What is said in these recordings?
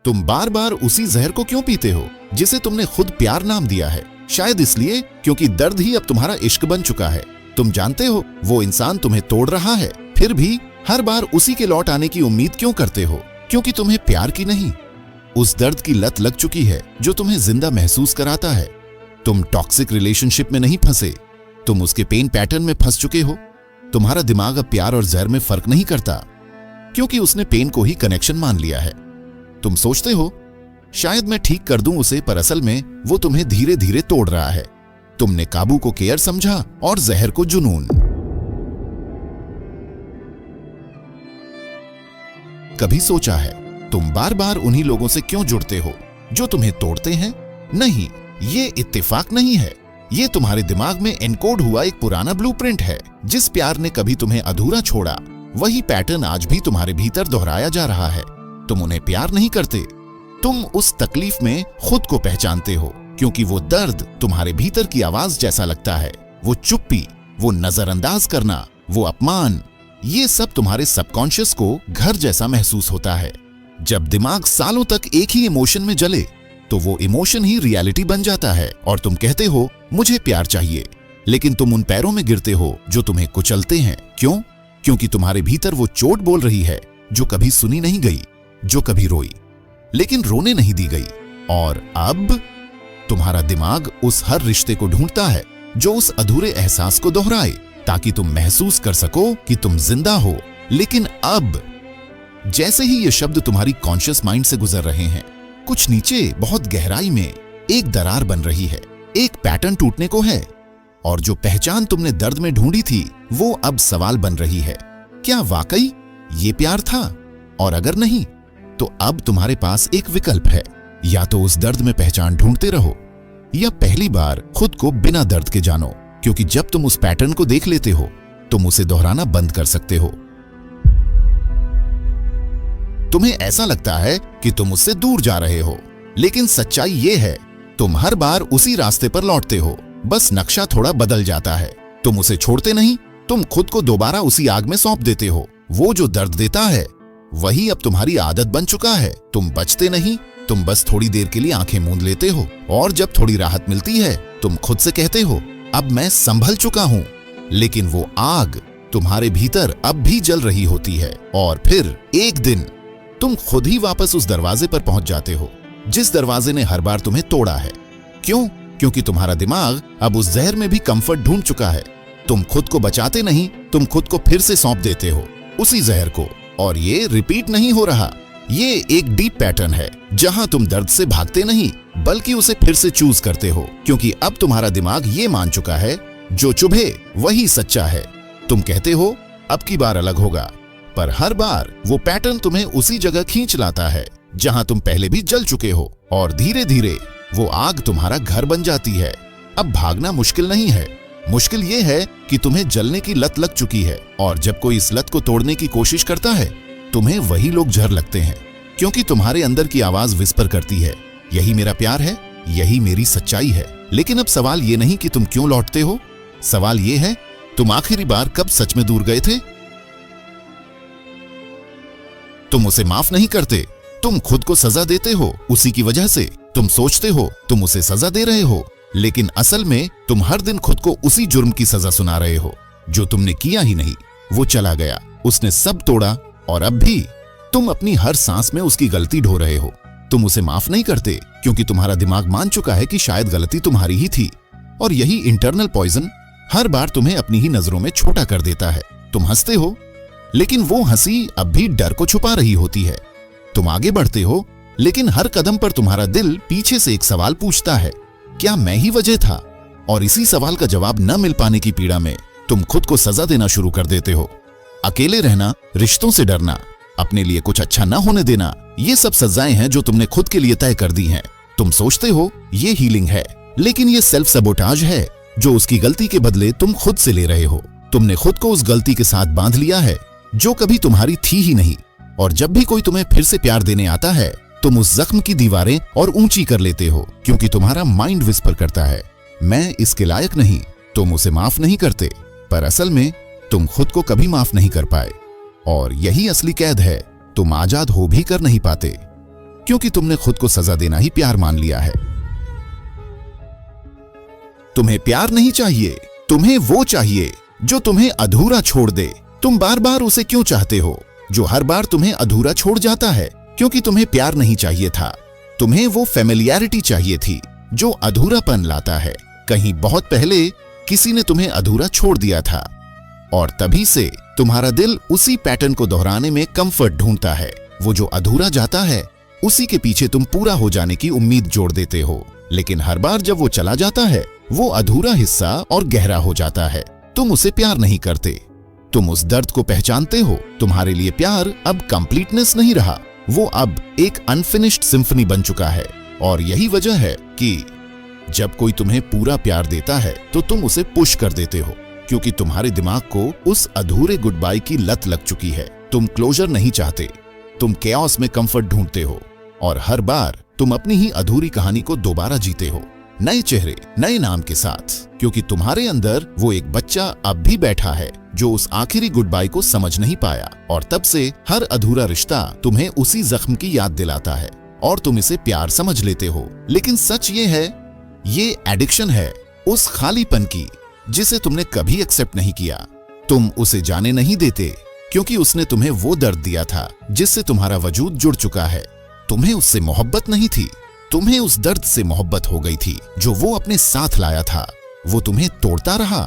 तुम बार बार उसी जहर को क्यों पीते हो जिसे तुमने खुद प्यार नाम दिया है? शायद इसलिए क्योंकि दर्द ही अब तुम्हारा इश्क बन चुका है। तुम जानते हो वो इंसान तुम्हें तोड़ रहा है, फिर भी हर बार उसी के लौट आने की उम्मीद क्यों करते हो? क्योंकि तुम्हें प्यार की नहीं, उस दर्द की लत लग चुकी है जो तुम्हें जिंदा महसूस कराता है। तुम टॉक्सिक रिलेशनशिप में नहीं फंसे, तुम उसके पेन पैटर्न में फंस चुके हो। तुम्हारा दिमाग अब प्यार और जहर में फर्क नहीं करता, क्योंकि उसने पेन को ही कनेक्शन मान लिया है। तुम सोचते हो शायद मैं ठीक कर दूं उसे, पर असल में वो तुम्हें धीरे धीरे तोड़ रहा है। तुमने काबू को केयर समझा और जहर को जुनून। कभी सोचा है तुम बार बार उन्हीं लोगों से क्यों जुड़ते हो जो तुम्हें तोड़ते हैं? नहीं, ये इत्तेफाक नहीं है। ये तुम्हारे दिमाग में एनकोड हुआ एक पुराना ब्लूप्रिंट है। जिस प्यार ने कभी तुम्हें अधूरा छोड़ा, वही पैटर्न आज भी तुम्हारे भीतर दोहराया जा रहा है। तुम उन्हें प्यार नहीं करते, तुम उस तकलीफ में खुद को पहचानते हो, क्योंकि वो दर्द तुम्हारे भीतर की आवाज जैसा लगता है। वो चुप्पी, वो नजरअंदाज करना, वो अपमान, ये सब तुम्हारे सबकॉन्शियस को घर जैसा महसूस होता है। जब दिमाग सालों तक एक ही इमोशन में जले, तो वो इमोशन ही रियलिटी बन जाता है और तुम कहते हो मुझे प्यार चाहिए, लेकिन तुम उन पैरों में गिरते हो जो तुम्हें कुचलते हैं। क्यों? क्योंकि तुम्हारे भीतर वो चोट बोल रही है जो कभी सुनी नहीं गई, जो कभी रोई लेकिन रोने नहीं दी गई। और अब तुम्हारा दिमाग उस हर रिश्ते को ढूंढता है जो उस अधूरे एहसास को दोहराए, ताकि तुम महसूस कर सको कि तुम जिंदा हो। लेकिन अब जैसे ही ये शब्द तुम्हारी कॉन्शियस माइंड से गुजर रहे हैं, कुछ नीचे बहुत गहराई में एक दरार बन रही है, एक पैटर्न टूटने को है। और जो पहचान तुमने दर्द में ढूंढी थी, वो अब सवाल बन रही है, क्या वाकई ये प्यार था? और अगर नहीं, तो अब तुम्हारे पास एक विकल्प है। या तो उस दर्द में पहचान ढूंढते रहो, या पहली बार खुद को बिना दर्द के जानो, क्योंकि जब तुम उस पैटर्न को देख लेते हो, तुम उसे दोहराना बंद कर सकते हो। तुम्हें ऐसा लगता है कि तुम उससे दूर जा रहे हो, लेकिन सच्चाई ये है तुम हर बार उसी रास्ते पर लौटते हो, बस नक्शा थोड़ा बदल जाता है। तुम उसे छोड़ते नहीं, तुम खुद को दोबारा उसी आग में सौंप देते हो। वो जो दर्द देता है वही अब तुम्हारी आदत बन चुका है। तुम बचते नहीं, तुम बस थोड़ी देर के लिए आंखें मूंद लेते हो, और जब थोड़ी राहत मिलती है तुम खुद से कहते हो अब मैं संभल चुका हूं। लेकिन वो आग तुम्हारे भीतर अब भी जल रही होती है, और फिर एक दिन तुम खुद ही वापस उस दरवाजे पर पहुंच जाते हो जिस दरवाजे ने हर बार तुम्हें तोड़ा है। क्यों? क्योंकि तुम्हारा दिमाग अब उस जहर में भी कंफर्ट ढूंढ चुका है। तुम खुद को बचाते नहीं, तुम खुद को फिर से सौंप देते हो उसी जहर को। और ये रिपीट नहीं हो रहा, ये एक डीप पैटर्न है जहां तुम दर्द से भागते नहीं, बल्कि उसे फिर से चूज करते हो, क्योंकि अब तुम्हारा दिमाग ये मान चुका है जो चुभे वही सच्चा है। तुम कहते हो अब की बार अलग होगा, पर हर बार वो पैटर्न तुम्हें उसी जगह खींच लाता है जहां तुम पहले भी जल चुके हो, और धीरे धीरे वो आग तुम्हारा घर बन जाती है। अब भागना मुश्किल नहीं है, मुश्किल ये है कि तुम्हें जलने की लत लग चुकी है, और जब कोई इस लत को तोड़ने की कोशिश करता है, तुम्हें वही लोग झर लगते हैं, क्योंकि तुम्हारे अंदर की आवाज विस्पर करती है, यही मेरा प्यार है, यही मेरी सच्चाई है। लेकिन अब सवाल ये नहीं कि तुम क्यों लौटते हो, सवाल ये है तुम आखिरी बार कब सच में दूर गए थे? तुम उसे माफ नहीं करते, तुम खुद को सजा देते हो उसी की वजह से। तुम सोचते हो तुम उसे सजा दे रहे हो, लेकिन असल में तुम हर दिन खुद को उसी जुर्म की सजा सुना रहे हो जो तुमने किया ही नहीं। वो चला गया, उसने सब तोड़ा, और अब भी तुम अपनी हर सांस में उसकी गलती ढो रहे हो। तुम उसे माफ नहीं करते क्योंकि तुम्हारा दिमाग मान चुका है कि शायद गलती तुम्हारी ही थी, और यही इंटरनल पॉइजन हर बार तुम्हें अपनी ही नजरों में छोटा कर देता है। तुम हंसते हो, लेकिन वो हंसी अब भी डर को छुपा रही होती है। तुम आगे बढ़ते हो, लेकिन हर कदम पर तुम्हारा दिल पीछे से एक सवाल पूछता है, क्या मैं ही वजह था? और इसी सवाल का जवाब न मिल पाने की पीड़ा में तुम खुद को सजा देना शुरू कर देते हो। अकेले रहना, रिश्तों से डरना, अपने लिए कुछ अच्छा न होने देना, ये सब सजाएं हैं जो तुमने खुद के लिए तय कर दी हैं। तुम सोचते हो ये हीलिंग है, लेकिन ये सेल्फ सबोटाज है जो उसकी गलती के बदले तुम खुद से ले रहे हो। तुमने खुद को उस गलती के साथ बांध लिया है जो कभी तुम्हारी थी ही नहीं, और जब भी कोई तुम्हें फिर से प्यार देने आता है, तुम उस जख्म की दीवारें और ऊंची कर लेते हो, क्योंकि तुम्हारा माइंड विस्पर करता है मैं इसके लायक नहीं। तुम उसे माफ नहीं करते, पर असल में तुम खुद को कभी माफ नहीं कर पाए, और यही असली कैद है। तुम आजाद हो भी कर नहीं पाते, क्योंकि तुमने खुद को सजा देना ही प्यार मान लिया है। तुम्हें प्यार नहीं चाहिए, तुम्हें वो चाहिए जो तुम्हें अधूरा छोड़ दे। तुम बार बार उसे क्यों चाहते हो जो हर बार तुम्हें अधूरा छोड़ जाता है? क्योंकि तुम्हें प्यार नहीं चाहिए था, तुम्हें वो फेमिलियरिटी चाहिए थी जो अधूरापन लाता है। कहीं बहुत पहले किसी ने तुम्हें अधूरा छोड़ दिया था और तभी से तुम्हारा दिल उसी पैटर्न को दोहराने में कंफर्ट ढूंढता है। वो जो अधूरा जाता है उसी के पीछे तुम पूरा हो जाने की उम्मीद जोड़ देते हो, लेकिन हर बार जब वो चला जाता है वो अधूरा हिस्सा और गहरा हो जाता है। तुम उसे प्यार नहीं करते, तुम उस दर्द को पहचानते हो। तुम्हारे लिए प्यार अब कंप्लीटनेस नहीं रहा, वो अब एक अनफिनिश्ड सिम्फनी बन चुका है। और यही वजह है कि जब कोई तुम्हें पूरा प्यार देता है तो तुम उसे पुश कर देते हो, क्योंकि तुम्हारे दिमाग को उस अधूरे गुड बाय की लत लग चुकी है। तुम क्लोजर नहीं चाहते, तुम केओस में कंफर्ट ढूंढते हो और हर बार तुम अपनी ही अधूरी कहानी को दोबारा जीते हो, नए चेहरे नए नाम के साथ, क्योंकि तुम्हारे अंदर वो एक बच्चा अब भी बैठा है जो उस आखिरी गुड बाय को समझ नहीं पाया। और तब से हर अधूरा रिश्ता तुम्हें उसी जख्म की याद दिलाता है और तुम इसे प्यार समझ लेते हो। लेकिन सच ये है, ये एडिक्शन है उस खालीपन की जिसे तुमने कभी एक्सेप्ट नहीं किया। तुम उसे जाने नहीं देते क्योंकि उसने तुम्हें वो दर्द दिया था जिससे तुम्हारा वजूद जुड़ चुका है। तुम्हें उससे मोहब्बत नहीं थी, तुम्हें उस दर्द से मोहब्बत हो गई थी जो वो अपने साथ लाया था। वो तुम्हें तोड़ता रहा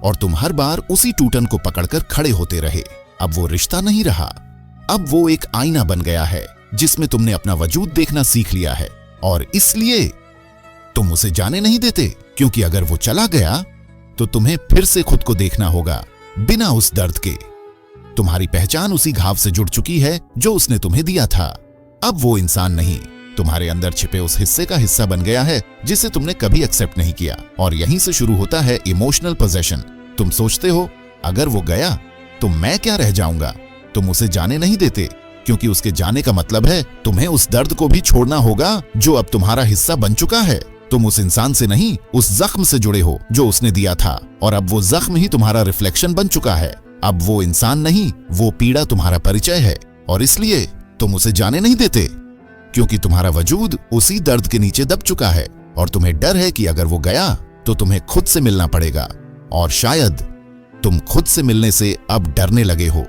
और तुम हर बार उसी टूटन को पकड़कर खड़े होते रहे। अब वो रिश्ता नहीं रहा, अब वो एक आईना बन गया है जिसमें तुमने अपना वजूद देखना सीख लिया है और इसलिए तुम उसे जाने नहीं देते, क्योंकि अगर वो चला गया तो तुम्हें फिर से खुद को देखना होगा बिना उस दर्द के। तुम्हारी पहचान उसी घाव से जुड़ चुकी है जो उसने तुम्हें दिया था। अब वो इंसान नहीं, तुम्हारे अंदर छिपे उस हिस्से का हिस्सा बन गया है जिसे तुमने कभी एक्सेप्ट नहीं किया। और यहीं से शुरू होता है इमोशनल पोजेशन। तुम सोचते हो अगर वो गया तो मैं क्या रह जाऊंगा। तुम उसे जाने नहीं देते क्योंकि उसके जाने का मतलब है तुम्हें उस दर्द को भी छोड़ना होगा जो अब तुम्हारा हिस्सा बन चुका है। तुम उस इंसान से नहीं, उस जख्म से जुड़े हो जो उसने दिया था और अब वो जख्म ही तुम्हारा रिफ्लेक्शन बन चुका है। अब वो इंसान नहीं, वो पीड़ा तुम्हारा परिचय है और इसलिए तुम उसे जाने नहीं देते, क्योंकि तुम्हारा वजूद उसी दर्द के नीचे दब चुका है और तुम्हें डर है कि अगर वो गया तो तुम्हें खुद से मिलना पड़ेगा। और शायद तुम खुद से मिलने से अब डरने लगे हो।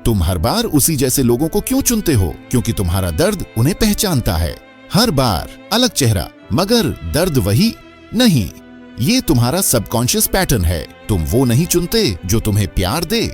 तुम हर बार उसी जैसे लोगों को क्यों चुनते हो? क्योंकि तुम्हारा दर्द उन्हें पहचानता है। हर बार अलग चेहरा मगर दर्द वही नहीं। ये तुम्हारा सबकॉन्शियस पैटर्न है। तुम वो नहीं चुनते जो तुम्हें प्यार दे,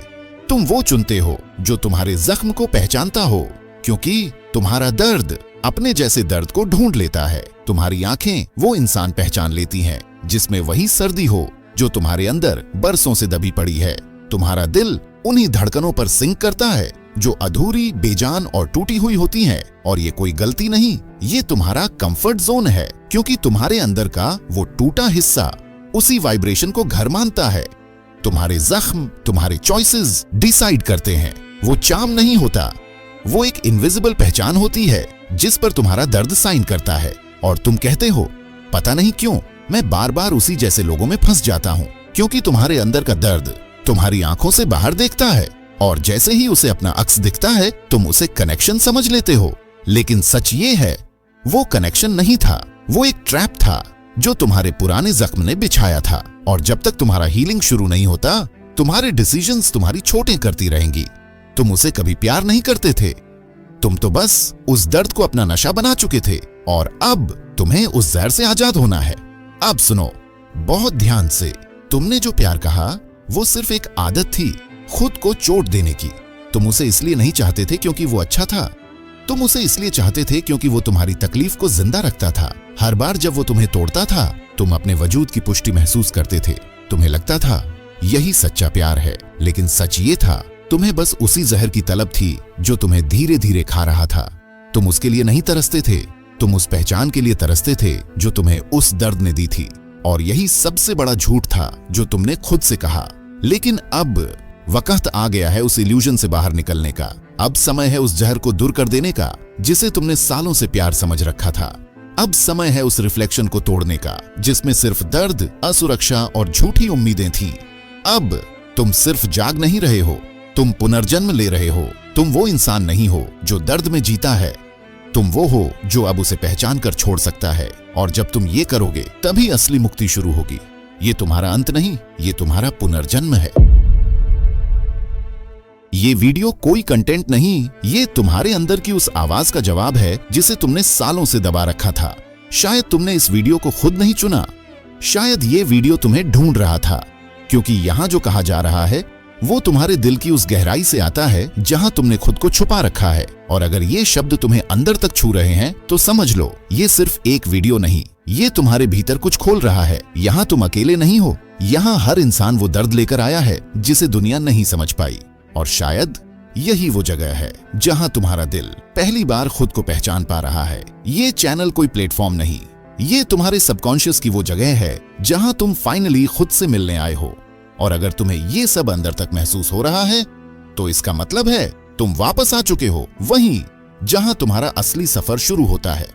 तुम वो चुनते हो जो तुम्हारे जख्म को पहचानता हो, क्योंकि तुम्हारा दर्द अपने जैसे दर्द को ढूंढ लेता है। तुम्हारी आंखें वो इंसान पहचान लेती हैं जिसमें वही सर्दी हो जो तुम्हारे अंदर बरसों से दबी पड़ी है। तुम्हारा दिल उन्हीं धड़कनों पर सिंक करता है जो अधूरी, बेजान और टूटी हुई होती हैं। और ये कोई गलती नहीं, ये तुम्हारा कंफर्ट जोन है, क्योंकि तुम्हारे अंदर का वो टूटा हिस्सा उसी वाइब्रेशन को घर मानता है। तुम्हारे जख्म, तुम्हारे चॉइसेस डिसाइड करते हैं। वो चार्म नहीं होता, वो एक इनविजिबल पहचान होती है जिस पर तुम्हारा दर्द साइन करता है। और तुम कहते हो पता नहीं क्यों मैं बार बार उसी जैसे लोगों में फंस जाता हूँ, क्योंकि तुम्हारे अंदर का दर्द तुम्हारी आंखों से बाहर देखता है और जैसे ही उसे अपना अक्स दिखता है तुम उसे कनेक्शन समझ लेते हो। लेकिन सच ये है, वो कनेक्शन नहीं था, वो एक ट्रैप था जो तुम्हारे पुराने जख्म ने बिछाया था। और जब तक तुम्हारा हीलिंग शुरू नहीं होता, तुम्हारे डिसीजंस तुम्हारी चोटें करती रहेंगी। तुम उसे कभी प्यार नहीं करते थे, तुम तो बस उस दर्द को अपना नशा बना चुके थे और अब तुम्हें उस जहर से आजाद होना है। अब सुनो बहुत ध्यान से, तुमने जो प्यार कहा वो सिर्फ एक आदत थी खुद को चोट देने की। तुम उसे इसलिए नहीं चाहते थे क्योंकि वो अच्छा था, तुम उसे इसलिए चाहते थे क्योंकि वो तुम्हारी तकलीफ को जिंदा रखता था। हर बार जब वो तुम्हें तोड़ता था तुम अपने वजूद की पुष्टि महसूस करते थे। तुम्हें लगता था यही सच्चा प्यार है, लेकिन सच ये था तुम्हें बस उसी जहर की तलब थी जो तुम्हें धीरे धीरे खा रहा था। तुम उसके लिए नहीं तरसते थे, तुम उस पहचान के लिए तरसते थे जो तुम्हें उस दर्द ने दी थी। और यही सबसे बड़ा झूठ था जो तुमने खुद से कहा। लेकिन अब वक्त आ गया है उस इल्यूजन से बाहर निकलने का। अब समय है उस जहर को दूर कर देने का जिसे तुमने सालों से प्यार समझ रखा था। अब समय है उस रिफ्लेक्शन को तोड़ने का जिसमें सिर्फ दर्द, असुरक्षा और झूठी उम्मीदें थीं। अब तुम सिर्फ जाग नहीं रहे हो, तुम पुनर्जन्म ले रहे हो। तुम वो इंसान नहीं हो जो दर्द में जीता है, तुम वो हो जो अब उसे पहचान कर छोड़ सकता है, और जब तुम ये करोगे तभी असली मुक्ति शुरू होगी। ये तुम्हारा अंत नहीं, ये तुम्हारा पुनर्जन्म है। ये वीडियो कोई कंटेंट नहीं, ये तुम्हारे अंदर की उस आवाज का जवाब है जिसे तुमने सालों से दबा रखा था। शायद तुमने इस वीडियो को खुद नहीं चुना, शायद ये वीडियो तुम्हें ढूंढ रहा था, क्योंकि यहाँ जो कहा जा रहा है वो तुम्हारे दिल की उस गहराई से आता है जहां तुमने खुद को छुपा रखा है। और अगर ये शब्द तुम्हें अंदर तक छू रहे हैं तो समझ लो ये सिर्फ एक वीडियो नहीं, ये तुम्हारे भीतर कुछ खोल रहा है। यहाँ तुम अकेले नहीं हो, यहाँ हर इंसान वो दर्द लेकर आया है जिसे दुनिया नहीं समझ पाई। और शायद यही वो जगह है जहां तुम्हारा दिल पहली बार खुद को पहचान पा रहा है। ये चैनल कोई प्लेटफॉर्म नहीं, ये तुम्हारे सबकॉन्शियस की वो जगह है जहां तुम फाइनली खुद से मिलने आए हो। और अगर तुम्हें ये सब अंदर तक महसूस हो रहा है तो इसका मतलब है तुम वापस आ चुके हो वहीं जहां तुम्हारा असली सफर शुरू होता है।